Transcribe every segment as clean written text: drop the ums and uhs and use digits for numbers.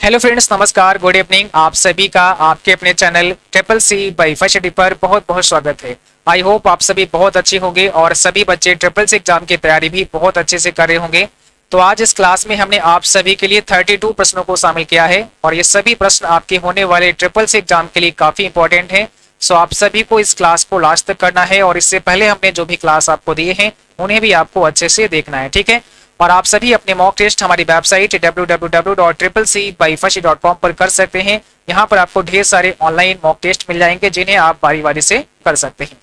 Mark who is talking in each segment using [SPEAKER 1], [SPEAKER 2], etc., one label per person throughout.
[SPEAKER 1] Hello friends, नमस्कार, good evening. आप सभी का आपके अपने channel triple C by first पर बहुत बहुत स्वागत है। आई होप आप सभी बहुत अच्छे होंगे और सभी बच्चे ट्रिपल सी एग्जाम की तैयारी भी बहुत अच्छे से कर रहे होंगे। तो आज इस क्लास में हमने आप सभी के लिए 32 प्रश्नों को शामिल किया है और ये सभी प्रश्न आपके होने वाले ट्रिपल सी एग्जाम के लिए काफी इंपॉर्टेंट है। सो आप सभी को इस क्लास को लास्ट तक करना है और इससे पहले हमने जो भी क्लास आपको दिए हैं उन्हें भी आपको अच्छे से देखना है, ठीक है। और आप सभी अपने मॉक टेस्ट हमारी वेबसाइट www.triplec.com पर कर सकते हैं। यहाँ पर आपको ढेर सारे ऑनलाइन मॉक टेस्ट मिल जाएंगे जिन्हें आप बारी बारी से कर सकते हैं।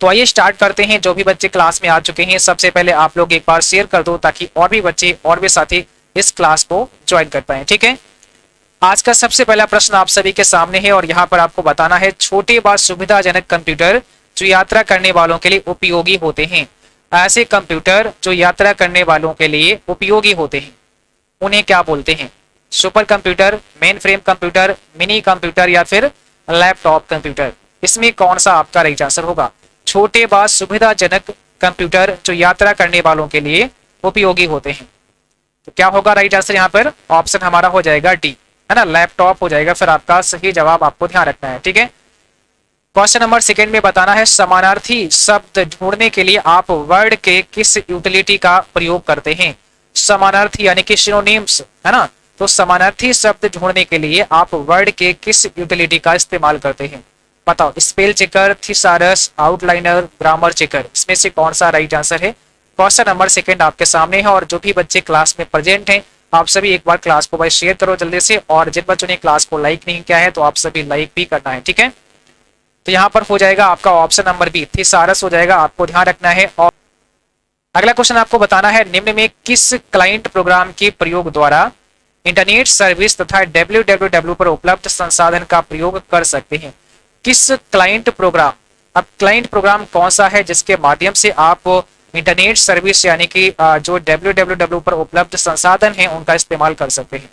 [SPEAKER 1] तो आइए स्टार्ट करते हैं। जो भी बच्चे क्लास में आ चुके हैं सबसे पहले आप लोग एक बार शेयर कर दो ताकि और भी बच्चे और भी साथी इस क्लास को ज्वाइन कर पाए, ठीक है। आज का सबसे पहला प्रश्न आप सभी के सामने है और यहाँ पर आपको बताना है छोटे व सुविधाजनक कंप्यूटर जो यात्रा करने वालों के लिए उपयोगी होते हैं। ऐसे कंप्यूटर जो यात्रा करने वालों के लिए उपयोगी होते हैं उन्हें क्या बोलते हैं? Super computer, main frame computer, mini computer या फिर लैपटॉप कंप्यूटर? इसमें कौन सा आपका राइट आंसर होगा? छोटे व सुविधाजनक कंप्यूटर जो यात्रा करने वालों के लिए उपयोगी होते हैं, तो क्या होगा राइट आंसर? यहाँ पर ऑप्शन हमारा हो जाएगा डी, है ना, लैपटॉप हो जाएगा। फिर आपका सही जवाब आपको ध्यान रखना है, ठीक है। क्वेश्चन नंबर सेकंड में बताना है समानार्थी शब्द ढूंढने के लिए आप वर्ड के किस यूटिलिटी का प्रयोग करते हैं? समानार्थी यानी कि सिनोनिम्स, है ना। तो समानार्थी शब्द ढूंढने के लिए आप वर्ड के किस यूटिलिटी का इस्तेमाल करते हैं? बताओ। Spell checker, thesaurus, outliner, grammar checker, इसमें से कौन सा राइट आंसर है? क्वेश्चन नंबर सेकंड आपके सामने है और जो भी बच्चे क्लास में प्रेजेंट हैं आप सभी एक बार क्लास को भाई शेयर करो जल्दी से, और जिन बच्चों ने क्लास को लाइक नहीं किया है तो आप सभी लाइक भी करना है, ठीक है। तो यहाँ पर हो जाएगा आपका ऑप्शन नंबर बी, थिसारस हो जाएगा, आपको ध्यान रखना है। और अगला क्वेश्चन आपको बताना है निम्न में किस क्लाइंट प्रोग्राम के प्रयोग द्वारा इंटरनेट सर्विस तथा www पर उपलब्ध संसाधन का प्रयोग कर सकते हैं? किस क्लाइंट प्रोग्राम? अब क्लाइंट प्रोग्राम कौन सा है जिसके माध्यम से आप इंटरनेट सर्विस यानी कि जो www पर उपलब्ध संसाधन है उनका इस्तेमाल कर सकते हैं?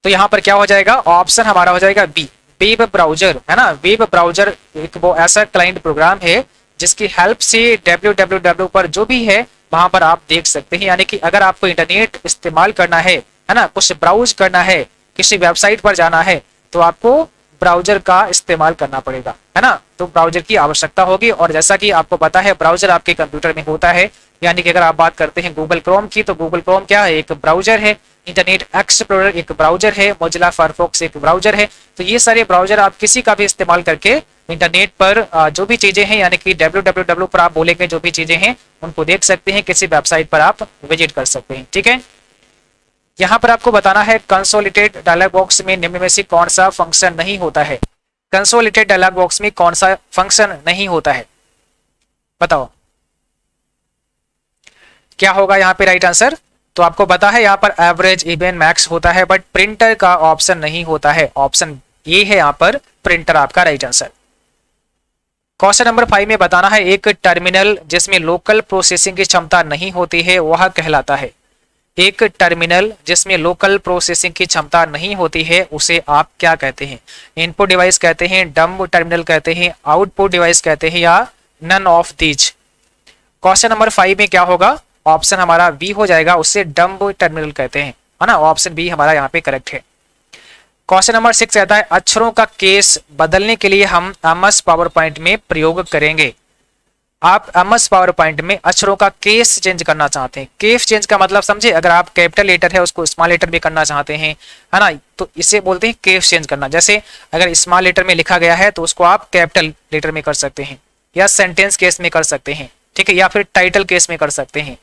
[SPEAKER 1] तो यहाँ पर क्या हो जाएगा? ऑप्शन हमारा हो जाएगा बी, वेब ब्राउजर, है ना। वेब ब्राउजर एक वो ऐसा क्लाइंट प्रोग्राम है जिसकी हेल्प से www पर जो भी है वहां पर आप देख सकते हैं। यानी कि अगर आपको इंटरनेट इस्तेमाल करना है ना, कुछ ब्राउज करना है, किसी वेबसाइट पर जाना है तो आपको ब्राउजर का इस्तेमाल करना पड़ेगा, है ना। तो ब्राउजर की आवश्यकता होगी और जैसा कि आपको पता है ब्राउजर आपके कंप्यूटर में होता है। यानी कि अगर आप बात करते हैं गूगल क्रोम की तो गूगल क्रोम क्या है? एक ब्राउजर है। इंटरनेट एक्सप्लोरर एक ब्राउजर है। मोजिला फायरफॉक्स एक ब्राउजर है। तो ये सारे ब्राउजर आप किसी का भी इस्तेमाल करके इंटरनेट पर जो भी चीजें हैं यानी कि www पर आप बोलेंगे जो भी चीजें हैं उनको देख सकते हैं, किसी वेबसाइट पर आप विजिट कर सकते हैं, ठीक है। यहाँ पर आपको बताना है कंसोलिडेटेड डायलॉग बॉक्स में निम्न में से कौन सा फंक्शन नहीं होता है? कंसोलिडेटेड डायलॉग बॉक्स में कौन सा फंक्शन नहीं होता है? बताओ क्या होगा यहाँ पे राइट आंसर? तो आपको पता है यहाँ पर एवरेज, इवन, मैक्स होता है, बट प्रिंटर का ऑप्शन नहीं होता है। ऑप्शन ये है यहाँ पर प्रिंटर आपका राइट आंसर। क्वेश्चन नंबर 5 में बताना है एक टर्मिनल जिसमें लोकल प्रोसेसिंग की क्षमता नहीं होती है वह कहलाता है। एक टर्मिनल जिसमें लोकल प्रोसेसिंग की क्षमता नहीं होती है उसे आप क्या कहते हैं? इनपुट डिवाइस कहते हैं, डम्ब टर्मिनल कहते हैं, आउटपुट डिवाइस कहते हैं या none of these? Question number 5 में क्या होगा? ऑप्शन हमारा बी हो जाएगा, उससे डम्ब टर्मिनल कहते हैं, है ना। ऑप्शन बी हमारा यहाँ पे करेक्ट है। क्वेश्चन नंबर 6 कहता है अक्षरों का केस बदलने के लिए हम MS पावर पॉइंट में प्रयोग करेंगे। आप MS पावर पॉइंट में अक्षरों का केस चेंज करना चाहते हैं। केस चेंज का मतलब समझे, अगर आप कैपिटल लेटर है उसको स्मॉल लेटर में करना चाहते हैं, है ना, तो इसे बोलते हैं केस चेंज करना। जैसे अगर स्मॉल लेटर में लिखा गया है तो उसको आप कैपिटल लेटर में कर सकते हैं या सेंटेंस केस में कर सकते हैं, ठीक है, या फिर टाइटल केस में कर सकते हैं।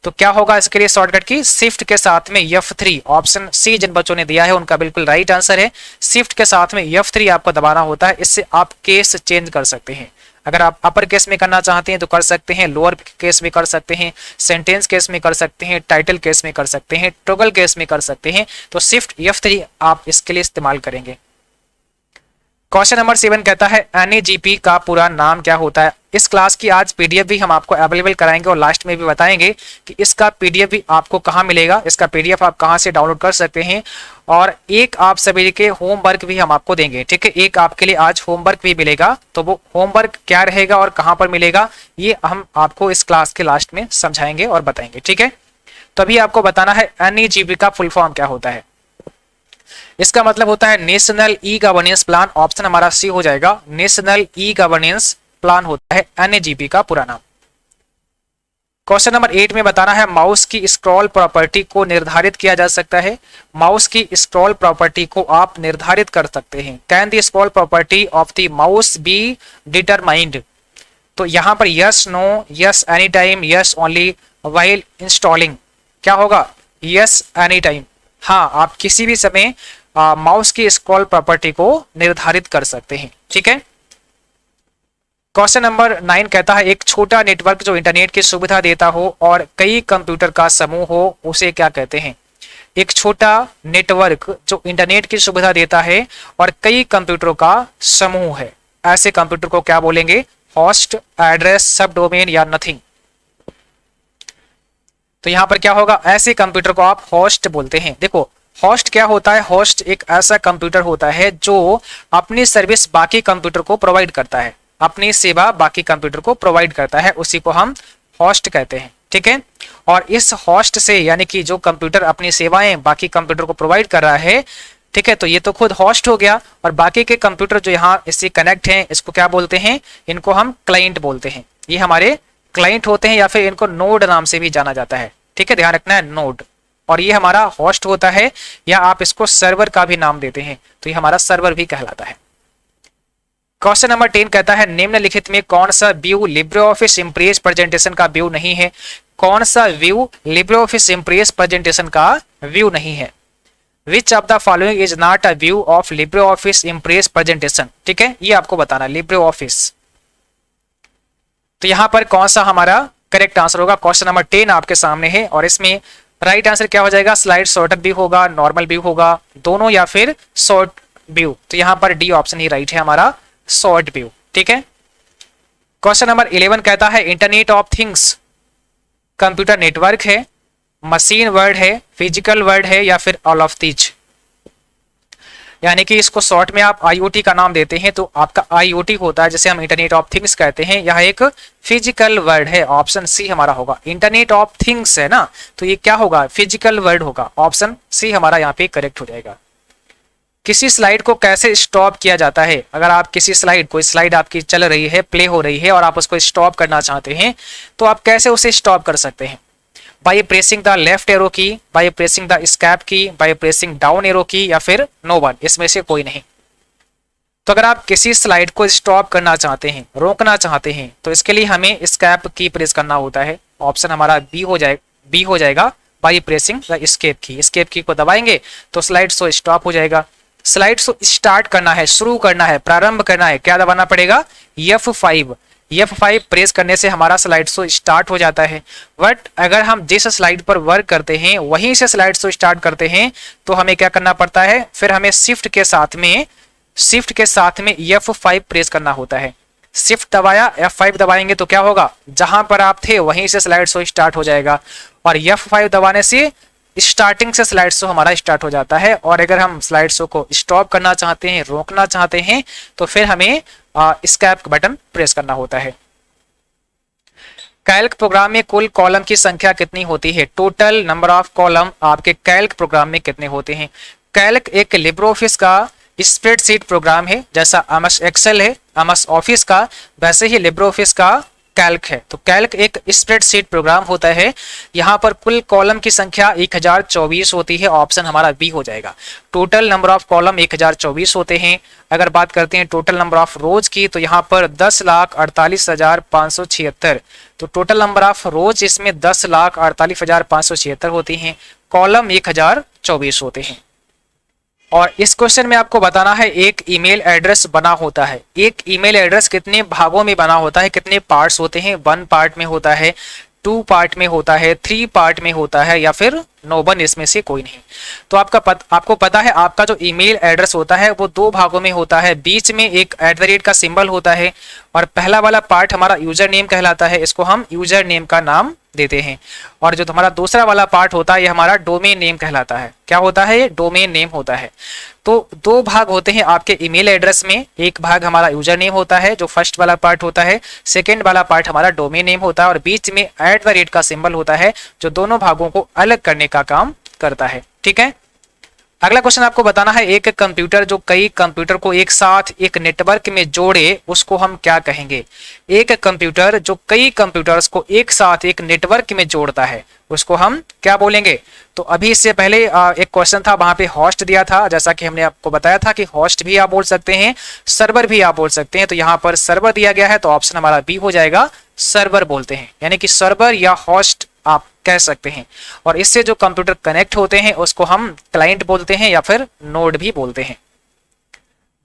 [SPEAKER 1] तो क्या होगा इसके लिए शॉर्टकट की शिफ्ट के साथ में F3, ऑप्शन सी जिन बच्चों ने दिया है उनका बिल्कुल राइट आंसर है। शिफ्ट के साथ में F3 आपको दबाना होता है, इससे आप केस चेंज कर सकते हैं। अगर आप अपर केस में करना चाहते हैं तो कर सकते हैं, लोअर केस में कर सकते हैं, सेंटेंस केस में कर सकते हैं, टाइटल केस में कर सकते हैं, टॉगल केस में कर सकते हैं। तो शिफ्ट F3 आप इसके लिए इस्तेमाल करेंगे। क्वेश्चन नंबर 7 कहता है NAGP का पूरा नाम क्या होता है? इस क्लास की आज PDF भी हम आपको अवेलेबल कराएंगे और लास्ट में भी बताएंगे कि इसका PDF भी आपको कहाँ मिलेगा, इसका PDF आप कहाँ से डाउनलोड कर सकते हैं। और एक आप सभी के होमवर्क भी हम आपको देंगे, ठीक है। एक आपके लिए आज होमवर्क भी मिलेगा, तो वो होमवर्क क्या रहेगा और कहाँ पर मिलेगा ये हम आपको इस क्लास के लास्ट में समझाएंगे और बताएंगे, ठीक है। तो अभी आपको बताना है NEGP का फुल फॉर्म क्या होता है। इसका मतलब होता है national e governance plan. Option हमारा सी हो जाएगा, नेशनल ई गवर्नेंस प्लान होता है NEGP का पूरा नाम। क्वेश्चन नंबर 8 में बताना है माउस की स्क्रॉल प्रॉपर्टी को निर्धारित किया जा सकता है। माउस की स्क्रॉल प्रॉपर्टी को आप निर्धारित कर सकते हैं। Can the scroll property of the mouse be determined. तो यहां पर yes, no, yes any time, yes only, while installing. क्या होगा? Yes any time. हाँ, आप किसी भी समय माउस की स्क्रॉल प्रॉपर्टी को निर्धारित कर सकते हैं। ठीक है। क्वेश्चन नंबर 9 कहता है एक छोटा नेटवर्क जो इंटरनेट की सुविधा देता हो और कई कंप्यूटर का समूह हो उसे क्या कहते हैं? एक छोटा नेटवर्क जो इंटरनेट की सुविधा देता है और कई कंप्यूटरों का समूह है, ऐसे कंप्यूटर को क्या बोलेंगे? होस्ट, एड्रेस, सब डोमेन या नथिंग। तो यहां पर क्या होगा? ऐसे कंप्यूटर को आप होस्ट बोलते हैं। देखो होस्ट क्या होता है? होस्ट एक ऐसा कंप्यूटर होता है जो अपनी सर्विस बाकी कंप्यूटर को प्रोवाइड करता है, अपनी सेवा बाकी कंप्यूटर को प्रोवाइड करता है, उसी को हम होस्ट कहते हैं। ठीक है। और इस होस्ट से यानी कि जो कंप्यूटर अपनी सेवाएं बाकी कंप्यूटर को प्रोवाइड कर रहा है, ठीक है, तो ये तो खुद होस्ट हो गया। और बाकी के कंप्यूटर जो यहाँ इससे कनेक्ट हैं, इसको क्या बोलते हैं? इनको हम क्लाइंट बोलते हैं। ये हमारे क्लाइंट होते हैं या फिर इनको नोड नाम से भी जाना जाता है। ठीक है, ध्यान रखना है, नोड। और ये हमारा होस्ट होता है, या आप इसको सर्वर का भी नाम देते हैं, तो ये हमारा सर्वर भी कहलाता है। क्वेश्चन नंबर 10 कहता है निम्नलिखित में कौन सा view Libre office impress presentation का व्यू नहीं है? कौन सा view Libre office impress presentation का व्यू नहीं है? Which of the following is not a view of Libre office impress presentation. ठीक है, ये आपको बताना लिब्रे ऑफिस। तो यहां पर कौन सा हमारा करेक्ट आंसर होगा? क्वेश्चन नंबर 10 आपके सामने है और इसमें राइट आंसर क्या हो जाएगा? स्लाइड सॉर्टेड व्यू होगा, नॉर्मल व्यू होगा, दोनों या फिर शॉर्ट व्यू। तो यहां पर डी ऑप्शन ही राइट है हमारा, शॉर्ट व्यू। ठीक है। क्वेश्चन नंबर 11 कहता है internet of things computer network है, मशीन वर्ड है, फिजिकल वर्ड है या फिर ऑल ऑफ दीज। यानी कि इसको शॉर्ट में आप IoT का नाम देते हैं, तो आपका IoT होता है जिसे हम इंटरनेट ऑफ थिंग्स कहते हैं। यह एक फिजिकल वर्ड है, ऑप्शन सी हमारा होगा। इंटरनेट ऑफ थिंग्स है ना, तो ये क्या होगा? फिजिकल वर्ड होगा, ऑप्शन सी हमारा यहाँ पे करेक्ट हो जाएगा। किसी स्लाइड को कैसे स्टॉप किया जाता है? अगर आप किसी स्लाइड, कोई स्लाइड आपकी चल रही है, प्ले हो रही है और आप उसको स्टॉप करना चाहते हैं, तो आप कैसे उसे स्टॉप कर सकते हैं? By pressing the left arrow की, बाय प्रेसिंग द एस्केप की, बाय प्रेसिंग डाउन एरो की या फिर नो वन, इसमें से कोई नहीं। तो अगर आप किसी स्लाइड को स्टॉप करना चाहते हैं, रोकना चाहते हैं, तो इसके लिए हमें एस्केप की प्रेस करना होता है। ऑप्शन हमारा बी हो जाएगा बाय प्रेसिंग द एस्केप की। एस्केप की को दबाएंगे तो स्लाइड शो स्टॉप हो जाएगा। स्लाइड शो स्टार्ट करना है, शुरू करना है, प्रारंभ करना है, क्या दबाना पड़ेगा? F5। F5 प्रेस करने से हमारा स्लाइड शो स्टार्ट हो जाता है। बट अगर हम जिस स्लाइड पर वर्क करते हैं वहीं से स्लाइड शो स्टार्ट करते हैं तो हमें क्या करना पड़ता है? फिर हमें शिफ्ट के साथ में F5 प्रेस करना होता है। शिफ्ट दबाया, F5 दबाएंगे तो क्या होगा? जहां पर आप थे वहीं से स्लाइड शो स्टार्ट हो जाएगा। और F5 दबाने से स्टार्टिंग से स्लाइड शो हमारा स्टार्ट हो जाता है। और अगर हम स्लाइड शो को स्टॉप करना चाहते हैं, रोकना चाहते हैं, तो फिर हमें एस्केप बटन प्रेस करना होता है। कैल्क प्रोग्राम में कुल कॉलम की संख्या कितनी होती है? टोटल नंबर ऑफ कॉलम आपके कैल्क प्रोग्राम में कितने होते हैं? कैल्क एक लिब्रे ऑफिस का स्प्रेडशीट प्रोग्राम है, जैसा MS एक्सेल है MS ऑफिस का, वैसे ही लिब्रे ऑफिस का कैल्क है। तो कैल्क एक स्प्रेडशीट प्रोग्राम होता है। यहाँ पर कुल कॉलम की संख्या 1024 होती है, ऑप्शन हमारा बी हो जाएगा। टोटल नंबर ऑफ कॉलम 1024 होते हैं। अगर बात करते हैं टोटल नंबर ऑफ रोज की, तो यहाँ पर 10,48,576। तो टोटल नंबर ऑफ रोज इसमें 10,48,576 होती हैं। कॉलम 1024 होते हैं। और इस क्वेश्चन में आपको बताना है एक ईमेल एड्रेस बना होता है। एक ईमेल एड्रेस कितने भागों में बना होता है, कितने पार्ट्स होते हैं? 1 पार्ट में होता है, 2 पार्ट में होता है, 3 पार्ट में होता है या फिर नोबन इसमें से कोई नहीं। तो आपको पता है आपका जो ईमेल एड्रेस होता है वो दो भागों में होता है, बीच में एक @ का सिंबल होता है और पहला वाला पार्ट हमारा यूजर नेम कहलाता है, इसको हम यूजर नेम का नाम देते हैं। और जो हमारा दूसरा वाला पार्ट होता है ये हमारा डोमेन नेम कहलाता है। क्या होता है? ये डोमेन नेम होता है। तो दो भाग होते हैं आपके ईमेल एड्रेस में, एक भाग हमारा यूजर नेम होता है जो फर्स्ट वाला पार्ट होता है, सेकंड वाला पार्ट हमारा डोमेन नेम होता है और बीच में @ का सिंबल होता है जो दोनों भागों को अलग करने का काम करता है। ठीक है, अगला क्वेश्चन आपको बताना है एक कंप्यूटर जो कई कंप्यूटर को एक साथ एक नेटवर्क में जोड़े उसको हम क्या कहेंगे? एक कंप्यूटर जो कई कंप्यूटर्स को एक साथ एक नेटवर्क में जोड़ता है उसको हम क्या बोलेंगे? तो अभी इससे पहले एक क्वेश्चन था, वहां पे होस्ट दिया था, जैसा कि हमने आपको बताया था कि होस्ट भी आप बोल सकते हैं, सर्वर भी आप बोल सकते हैं। तो यहाँ पर सर्वर दिया गया है तो ऑप्शन हमारा बी हो जाएगा, सर्वर बोलते हैं, यानी कि सर्वर या होस्ट आप कह सकते हैं। और इससे जो कंप्यूटर कनेक्ट होते हैं उसको हम क्लाइंट बोलते हैं या फिर नोड भी बोलते हैं।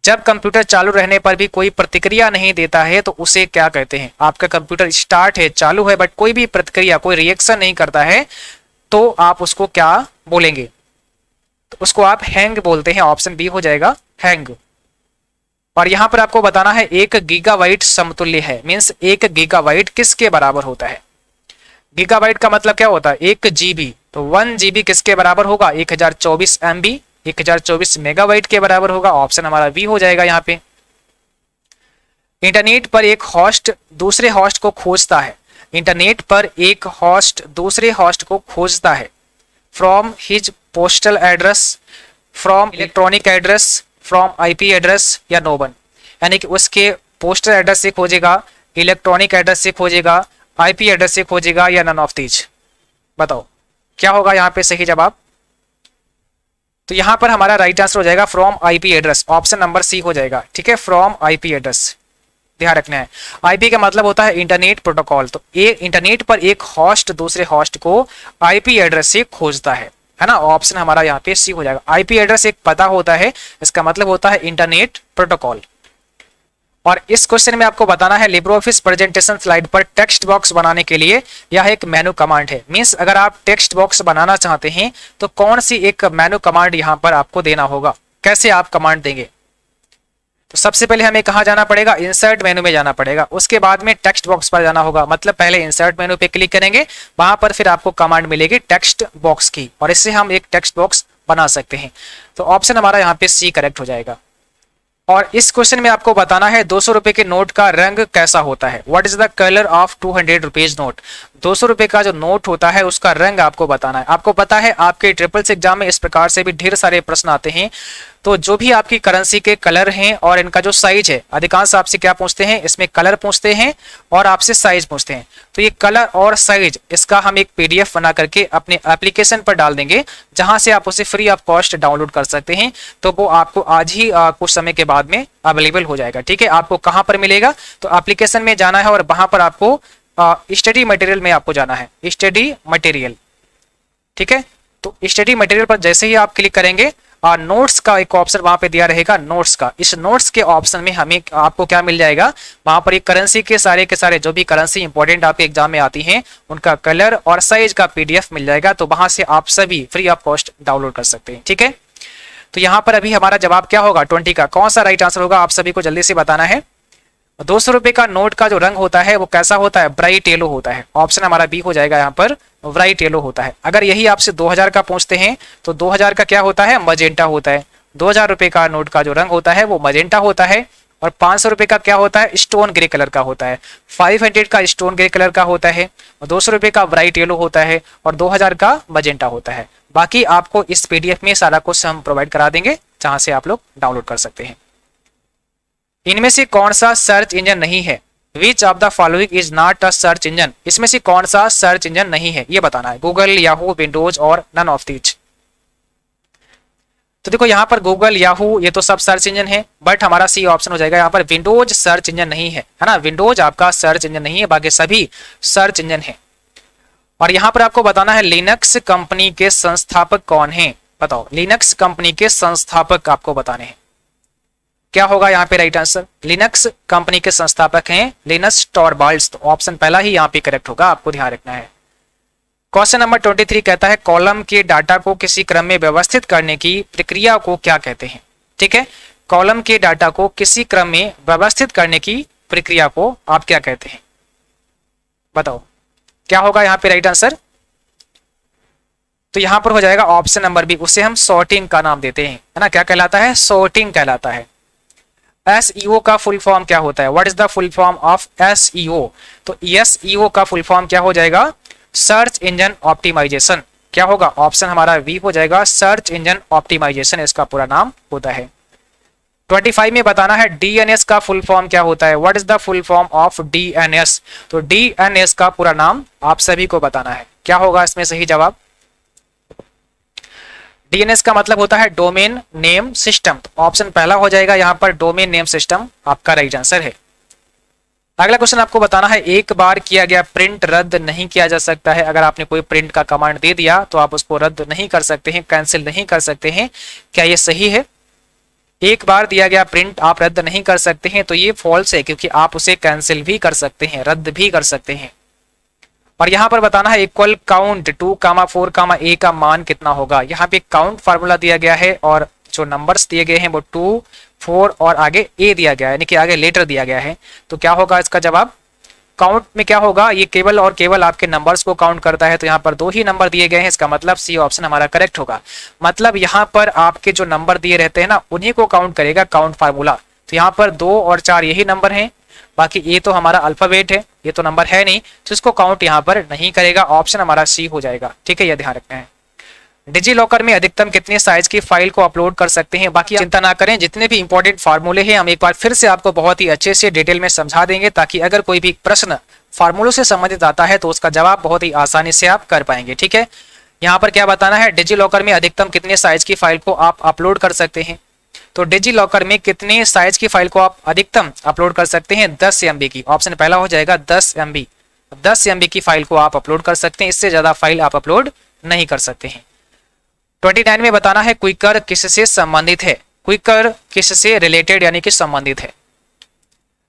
[SPEAKER 1] जब कंप्यूटर चालू रहने पर भी कोई प्रतिक्रिया नहीं देता है तो उसे क्या कहते हैं? आपका कंप्यूटर स्टार्ट है, चालू है, बट कोई भी प्रतिक्रिया, कोई रिएक्शन नहीं करता है तो आप उसको क्या बोलेंगे? तो उसको आप हैंग बोलते हैं, ऑप्शन बी हो जाएगा, हैंग। और यहां पर आपको बताना है 1 गीगाबाइट समतुल्य है, मीन्स 1 गीगाबाइट किसके बराबर होता है? गीगाबाइट का मतलब क्या होता है? 1 जीबी, तो 1 जीबी किसके बराबर होगा? 1024 MB, 1024 मेगाबाइट के बराबर होगा, ऑप्शन हमारा बी हो जाएगा यहाँ पे। इंटरनेट पर एक होस्ट दूसरे होस्ट को खोजता है, इंटरनेट पर एक होस्ट दूसरे होस्ट को खोजता है, from his postal address, from electronic address, from IP address या नो वन, यानी कि उसके पोस्टल एड्रेस से खोजेगा, इलेक्ट्रॉनिक एड्रेस से खोजेगा, IP एड्रेस से खोजेगा या नन ऑफ दीज। बताओ क्या होगा यहाँ पे सही जवाब? तो यहाँ पर हमारा राइट आंसर हो जाएगा from IP address, option number C हो जाएगा। ठीक है, फ्रॉम IP एड्रेस ध्यान रखना है। IP का मतलब होता है इंटरनेट प्रोटोकॉल, तो एक इंटरनेट पर एक होस्ट दूसरे होस्ट को IP एड्रेस से खोजता है ना, ऑप्शन हमारा यहाँ पे सी हो जाएगा। IP एड्रेस एक पता होता है, इसका मतलब होता है इंटरनेट प्रोटोकॉल। और इस क्वेश्चन में आपको बताना है लिब्रियोफिस प्रेजेंटेशन स्लाइड पर टेक्स्ट बॉक्स बनाने के लिए यह एक मेनू कमांड है, मींस अगर आप टेक्स्ट बॉक्स बनाना चाहते हैं तो कौन सी एक मेनू कमांड यहां पर आपको देना होगा, कैसे आप कमांड देंगे? तो सबसे पहले हमें कहां जाना पड़ेगा? इंसर्ट मेनू में जाना पड़ेगा, उसके बाद में टेक्स्ट बॉक्स पर जाना होगा। मतलब पहले इंसर्ट मेनू पे क्लिक करेंगे, वहां पर फिर आपको कमांड मिलेगी टेक्स्ट बॉक्स की, और इससे हम एक टेक्स्ट बॉक्स बना सकते हैं। तो ऑप्शन हमारा यहाँ पे सी करेक्ट हो जाएगा। और इस क्वेश्चन में आपको बताना है 200 रुपए के नोट का रंग कैसा होता है? What is the colour of 200 rupees note? 200 रुपए का जो नोट होता है उसका रंग आपको बताना है। आपको पता है आपके ट्रिपल्स एग्जाम में इस प्रकार से भी ढेर सारे प्रश्न आते हैं। तो जो भी आपकी करेंसी के कलर हैं और इनका जो साइज है, अधिकांश आपसे क्या पूछते हैं? इसमें कलर पूछते हैं और आपसे साइज पूछते हैं। तो ये कलर और साइज इसका हम एक PDF बना करके अपने एप्लीकेशन पर डाल देंगे, जहां से आप उसे फ्री ऑफ कॉस्ट डाउनलोड कर सकते हैं। तो वो आपको आज ही कुछ समय के बाद में अवेलेबल हो जाएगा। ठीक है, आपको कहां पर मिलेगा? तो एप्लीकेशन में जाना है और वहां पर आपको स्टडी मटेरियल में आपको जाना है, स्टडी मटेरियल। ठीक है, तो स्टडी मटेरियल पर जैसे ही आप क्लिक करेंगे नोट्स का एक ऑप्शन वहां पे दिया रहेगा, नोट्स का। इस नोट्स के ऑप्शन में हमें आपको क्या मिल जाएगा? वहां पर एक करेंसी के सारे जो भी करेंसी इंपॉर्टेंट आपके एग्जाम में आती हैं उनका कलर और साइज का PDF मिल जाएगा। तो वहां से आप सभी फ्री ऑफ कॉस्ट डाउनलोड कर सकते हैं। ठीक है, तो यहाँ पर अभी हमारा जवाब क्या होगा? 20 का कौन सा राइट आंसर होगा? आप सभी को जल्दी से बताना है। 200 रुपए का नोट का जो रंग होता है वो कैसा होता है? ब्राइट येलो होता है, ऑप्शन हमारा बी हो जाएगा यहाँ पर, ब्राइट येलो होता है। अगर यही आपसे 2000 का पूछते हैं तो 2000 का क्या होता है? मजेंटा होता है। 2000 रुपए का नोट का जो रंग होता है वो मजेंटा होता है। और 500 रुपए का क्या होता है? स्टोन ग्रे कलर का होता है। 500 का स्टोन ग्रे कलर का होता है, और 200 रुपए का ब्राइट येलो होता है, और 2000 का मजेंटा होता है। बाकी आपको इस PDF में सारा कुछ हम प्रोवाइड करा देंगे, जहां से आप लोग डाउनलोड कर सकते हैं। इनमें से कौन सा सर्च इंजन नहीं है? Which of the following is not a search engine? इसमें से कौन सा सर्च इंजन नहीं है ये बताना है। गूगल, याहू, विंडोज और नन ऑफ दीज। तो देखो यहाँ पर गूगल, याहू ये तो सब सर्च इंजन है, बट हमारा सी ऑप्शन हो जाएगा यहाँ पर। विंडोज सर्च इंजन नहीं है, है ना, विंडोज आपका सर्च इंजन नहीं है, बाकी सभी सर्च इंजन है। और यहाँ पर आपको बताना है लिनक्स कंपनी के संस्थापक कौन है? बताओ, लिनक्स कंपनी के संस्थापक आपको बताने हैं। क्या होगा यहाँ पे राइट आंसर? लिनक्स कंपनी के संस्थापक हैं लिनस टॉरबाल्ड्स। तो ऑप्शन पहला ही यहाँ पे करेक्ट होगा, आपको ध्यान रखना है। क्वेश्चन नंबर 23 कहता है कॉलम के डाटा को किसी क्रम में व्यवस्थित करने की प्रक्रिया को क्या कहते हैं। ठीक है, कॉलम के डाटा को किसी क्रम में व्यवस्थित करने की प्रक्रिया को आप क्या कहते हैं, बताओ क्या होगा यहाँ पे राइट आंसर। तो यहां पर हो जाएगा ऑप्शन नंबर बी, उसे हम सॉर्टिंग का नाम देते हैं, है ना। क्या कहलाता है, सॉर्टिंग कहलाता है। एसईओ का फुल फॉर्म क्या होता है, what is the full form of SEO. तो एसईओ का फुल फॉर्म क्या हो जाएगा, सर्च इंजन ऑप्टिमाइजेशन। क्या होगा, ऑप्शन हमारा बी हो जाएगा, सर्च इंजन ऑप्टिमाइजेशन इसका पूरा नाम होता है। 25 में बताना है डीएनएस का फुल फॉर्म क्या होता है, what is the full form of DNS. तो डीएनएस का पूरा नाम आप सभी को बताना है, क्या होगा इसमें सही जवाब। डीएनएस का मतलब होता है डोमेन नेम सिस्टम, तो ऑप्शन पहला हो जाएगा यहाँ पर, डोमेन नेम सिस्टम आपका राइट आंसर है। अगला क्वेश्चन आपको बताना है एक बार किया गया प्रिंट रद्द नहीं किया जा सकता है। अगर आपने कोई प्रिंट का कमांड दे दिया तो आप उसको रद्द नहीं कर सकते हैं, कैंसिल नहीं कर सकते हैं, क्या ये सही है। एक बार दिया गया प्रिंट आप रद्द नहीं कर सकते हैं, तो ये फॉल्स है, क्योंकि आप उसे कैंसिल भी कर सकते हैं, रद्द भी कर सकते हैं। और यहां पर बताना है इक्वल काउंट 2, 4, a का मान कितना होगा। यहाँ पे काउंट फार्मूला दिया गया है और जो नंबर्स दिए गए हैं वो 2, 4 और आगे a दिया गया है, यानी कि आगे लेटर दिया गया है। तो क्या होगा इसका जवाब, काउंट में क्या होगा, ये केवल और केवल आपके नंबर्स को काउंट करता है, तो यहाँ पर 2 ही नंबर दिए गए हैं, इसका मतलब सी ऑप्शन हमारा करेक्ट होगा। मतलब यहाँ पर आपके जो नंबर दिए रहते हैं ना, उन्हीं को काउंट करेगा काउंट फार्मूला। तो यहाँ पर 2 और 4 यही नंबर हैं, बाकी ये तो हमारा अल्फाबेट है, ये तो नंबर है नहीं, तो इसको काउंट यहाँ पर नहीं करेगा, ऑप्शन हमारा सी हो जाएगा। ठीक है, यह ध्यान रखना है। डिजी लॉकर में अधिकतम कितने साइज की फाइल को अपलोड कर सकते हैं। बाकी चिंता ना करें, जितने भी इंपॉर्टेंट फार्मूले हैं हम एक बार फिर से आपको बहुत ही अच्छे से डिटेल में समझा देंगे, ताकि अगर कोई भी प्रश्न फार्मूलों से संबंधित आता है तो उसका जवाब बहुत ही आसानी से आप कर पाएंगे। ठीक है, यहाँ पर क्या बताना है, डिजी लॉकर में अधिकतम कितने साइज की फाइल को आप अपलोड कर सकते हैं। तो डिजी लॉकर में कितने साइज की फाइल को आप अधिकतम अपलोड कर सकते हैं, 10 MB की, ऑप्शन पहला हो जाएगा 10 MB। 10 MB की फाइल को आप अपलोड कर सकते हैं, इससे ज्यादा फाइल आप अपलोड नहीं कर सकते हैं। 29 में बताना है क्विकर किससे संबंधित है, क्विकर किससे रिलेटेड यानी कि संबंधित है।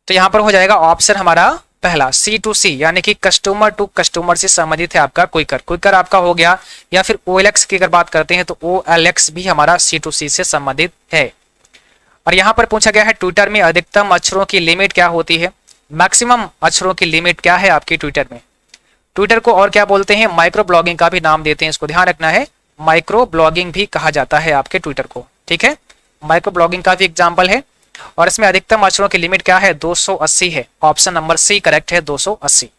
[SPEAKER 1] तो यहां पर हो जाएगा ऑप्शन हमारा पहला C2C, यानी कि कस्टमर टू कस्टमर से संबंधित है आपका क्विकर। क्विकर आपका हो गया, या फिर OLX की अगर बात करते हैं तो OLX भी हमारा C2C से संबंधित है। और यहां पर पूछा गया है ट्विटर में अधिकतम अक्षरों की लिमिट क्या होती है, मैक्सिमम अक्षरों की लिमिट क्या है आपकी ट्विटर में। ट्विटर को और क्या बोलते हैं, माइक्रो ब्लॉगिंग का भी नाम देते हैं, इसको ध्यान रखना है, माइक्रो ब्लॉगिंग भी कहा जाता है आपके ट्विटर को। ठीक है, माइक्रो ब्लॉगिंग का भी एग्जाम्पल है। और इसमें अधिकतम अक्षरों की लिमिट क्या है, 280 है, ऑप्शन नंबर सी करेक्ट है, 280।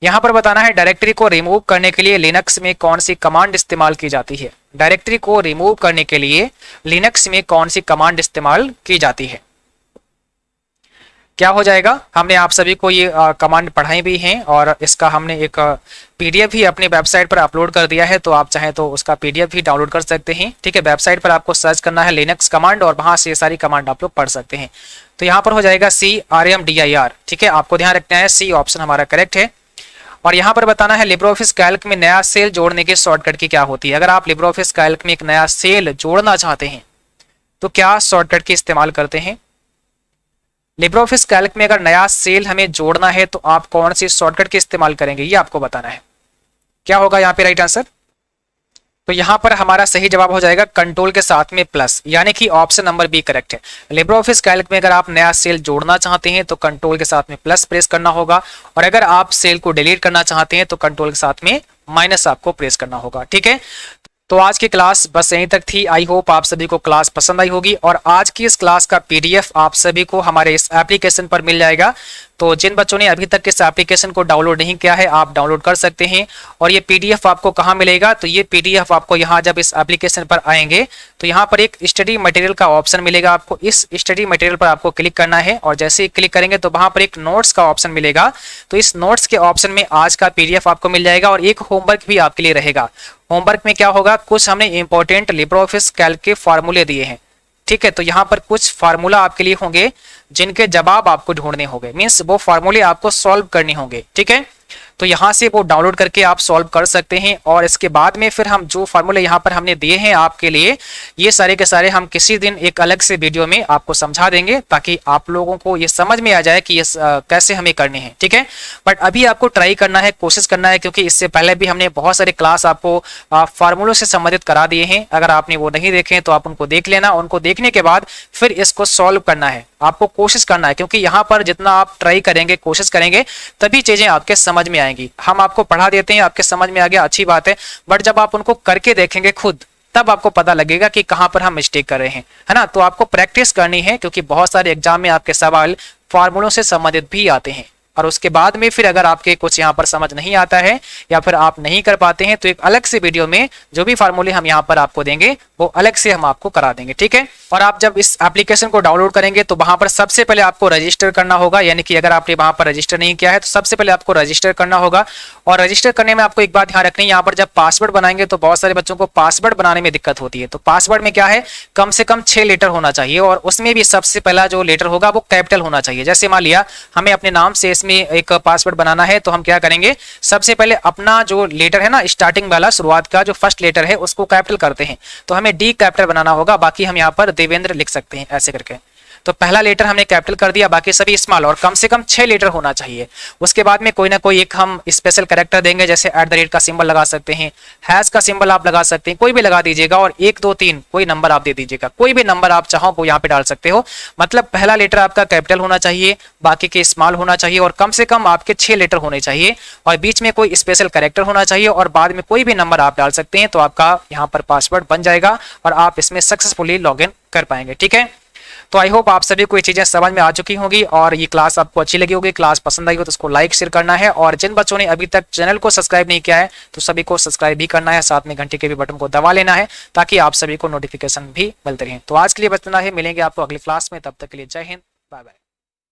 [SPEAKER 1] यहां पर बताना है डायरेक्टरी को रिमूव करने के लिए लिनक्स में कौन सी कमांड इस्तेमाल की जाती है। डायरेक्टरी को रिमूव करने के लिए लिनक्स में कौन सी कमांड इस्तेमाल की जाती है, क्या हो जाएगा। हमने आप सभी को ये कमांड पढ़ाई भी हैं और इसका हमने एक PDF भी अपनी वेबसाइट पर अपलोड कर दिया है, तो आप चाहें तो उसका PDF भी डाउनलोड कर सकते हैं। ठीक है, वेबसाइट पर आपको सर्च करना है लिनक्स कमांड और वहां से ये सारी कमांड आप लोग पढ़ सकते हैं। तो यहाँ पर हो जाएगा CRMDIR। ठीक है, आपको ध्यान रखना है, सी ऑप्शन हमारा करेक्ट है। और यहाँ पर बताना है लिब्रियोफिस कैल्क में नया सेल जोड़ने की शॉर्टकट की क्या होती है। अगर आप लिब्रियोफिस कैल्क में एक नया सेल जोड़ना चाहते हैं तो क्या शॉर्टकट की इस्तेमाल करते हैं। लिब्रियोफिस कैल्क में अगर नया सेल हमें जोड़ना है तो आप कौन सी शॉर्टकट की इस्तेमाल करेंगे, ये आपको बताना है। क्या होगा यहाँ पे राइट आंसर। तो यहाँ पर हमारा सही जवाब हो जाएगा कंट्रोल के साथ में प्लस, यानी कि ऑप्शन नंबर बी करेक्ट है। लिब्रियोफिस कैल्क में अगर आप नया सेल जोड़ना चाहते हैं तो कंट्रोल के साथ में प्लस प्रेस करना होगा, और अगर आप सेल को डिलीट करना चाहते हैं तो कंट्रोल के साथ में माइनस आपको प्रेस करना होगा। ठीक है, तो आज की क्लास बस यहीं तक थी। आई होप आप सभी को क्लास पसंद आई होगी, और आज की इस क्लास का PDF आप सभी को हमारे इस एप्लीकेशन पर मिल जाएगा। तो जिन बच्चों ने अभी तक इस एप्लीकेशन को डाउनलोड नहीं किया है आप डाउनलोड कर सकते हैं। और ये PDF आपको कहाँ मिलेगा, तो ये PDF आपको यहाँ जब इस एप्लीकेशन पर आएंगे तो यहाँ पर एक स्टडी मटेरियल का ऑप्शन मिलेगा। आपको इस स्टडी मटेरियल पर आपको क्लिक करना है, और जैसे ही क्लिक करेंगे तो वहाँ पर एक नोट्स का ऑप्शन मिलेगा। तो इस नोट्स के ऑप्शन में आज का PDF आपको मिल जाएगा, और एक होमवर्क भी आपके लिए रहेगा। होमवर्क में क्या होगा, कुछ हमने इंपॉर्टेंट लिब्रियोफिस कैल्क के फार्मूले दिए हैं। ठीक है, तो यहाँ पर कुछ फार्मूला आपके लिए होंगे जिनके जवाब आपको ढूंढने होंगे, मींस वो फार्मूले आपको सॉल्व करने होंगे। ठीक है, तो यहाँ से वो डाउनलोड करके आप सॉल्व कर सकते हैं। और इसके बाद में फिर हम जो फार्मूले यहाँ पर हमने दिए हैं आपके लिए, ये सारे के सारे हम किसी दिन एक अलग से वीडियो में आपको समझा देंगे, ताकि आप लोगों को ये समझ में आ जाए कि ये कैसे हमें करने हैं, ठीक है। बट अभी आपको ट्राई करना है, कोशिश करना है, क्योंकि इससे पहले भी हमने बहुत सारे क्लास आपको फार्मूलों से संबंधित करा दिए हैं। अगर आपने वो नहीं देखे तो आप उनको देख लेना। उनको देखने के बाद फिर इसको सॉल्व करना है, आपको कोशिश करना है, क्योंकि यहाँ पर जितना आप ट्राई करेंगे, कोशिश करेंगे, तभी चीजें आपके समझ में आएंगी। हम आपको पढ़ा देते हैं, आपके समझ में आ गया, अच्छी बात है, बट जब आप उनको करके देखेंगे खुद, तब आपको पता लगेगा कि कहां पर हम मिस्टेक कर रहे हैं, है ना। तो आपको प्रैक्टिस करनी है, क्योंकि बहुत सारे एग्जाम में आपके सवाल फार्मूलों से संबंधित भी आते हैं। और उसके बाद में फिर अगर आपके कुछ यहाँ पर समझ नहीं आता है या फिर आप नहीं कर पाते हैं, तो एक अलग से वीडियो में जो भी फार्मूले हम यहाँ पर आपको देंगे वो अलग से हम आपको करा देंगे, ठीक है। और आप जब इस एप्लीकेशन को डाउनलोड करेंगे तो वहां पर सबसे पहले आपको रजिस्टर करना होगा, यानी कि अगर आपने वहां पर रजिस्टर नहीं किया है तो सबसे पहले आपको रजिस्टर करना होगा। और रजिस्टर करने में आपको एक बात ध्यान रखनी है, यहाँ पर जब पासवर्ड बनाएंगे तो बहुत सारे बच्चों को पासवर्ड बनाने में दिक्कत होती है। तो पासवर्ड में क्या है, कम से कम 6 लेटर होना चाहिए, और उसमें भी सबसे पहला जो लेटर होगा वो कैपिटल होना चाहिए। जैसे मान लिया हमें अपने नाम से इसमें एक पासवर्ड बनाना है, तो हम क्या करेंगे, सबसे पहले अपना जो लेटर है ना, स्टार्टिंग वाला, शुरुआत का जो फर्स्ट लेटर है, उसको कैपिटल करते हैं। तो हमें डी कैपिटल बनाना होगा, बाकी हम यहाँ पर देवेंद्र लिख सकते हैं ऐसे करके। तो पहला लेटर हमने कैपिटल कर दिया, बाकी सभी स्मॉल, और कम से कम 6 लेटर होना चाहिए। उसके बाद में कोई ना कोई एक हम स्पेशल कैरेक्टर देंगे, जैसे @ का सिंबल लगा सकते हैं, हैश का सिंबल आप लगा सकते हैं, कोई भी लगा दीजिएगा, और 1 2 3 कोई नंबर आप दे दीजिएगा, कोई भी नंबर आप चाहो वो यहाँ पे डाल सकते हो। मतलब पहला लेटर आपका कैपिटल होना चाहिए, बाकी के स्मॉल होना चाहिए, और कम से कम आपके 6 लेटर होने चाहिए, और बीच में कोई स्पेशल कैरेक्टर होना चाहिए, और बाद में कोई भी नंबर आप डाल सकते हैं। तो आपका यहाँ पर पासवर्ड बन जाएगा और आप इसमें सक्सेसफुली लॉग इन कर पाएंगे, ठीक है। तो आई होप आप सभी को ये चीजें समझ में आ चुकी होंगी, और ये क्लास आपको अच्छी लगी होगी। क्लास पसंद आई हो तो उसको लाइक शेयर करना है, और जिन बच्चों ने अभी तक चैनल को सब्सक्राइब नहीं किया है तो सभी को सब्सक्राइब भी करना है, साथ में घंटे के भी बटन को दबा लेना है, ताकि आप सभी को नोटिफिकेशन भी मिलते रहे। तो आज के लिए बस इतना है, मिलेंगे आपको अगली क्लास में, तब तक के लिए जय हिंद, बाय बाय।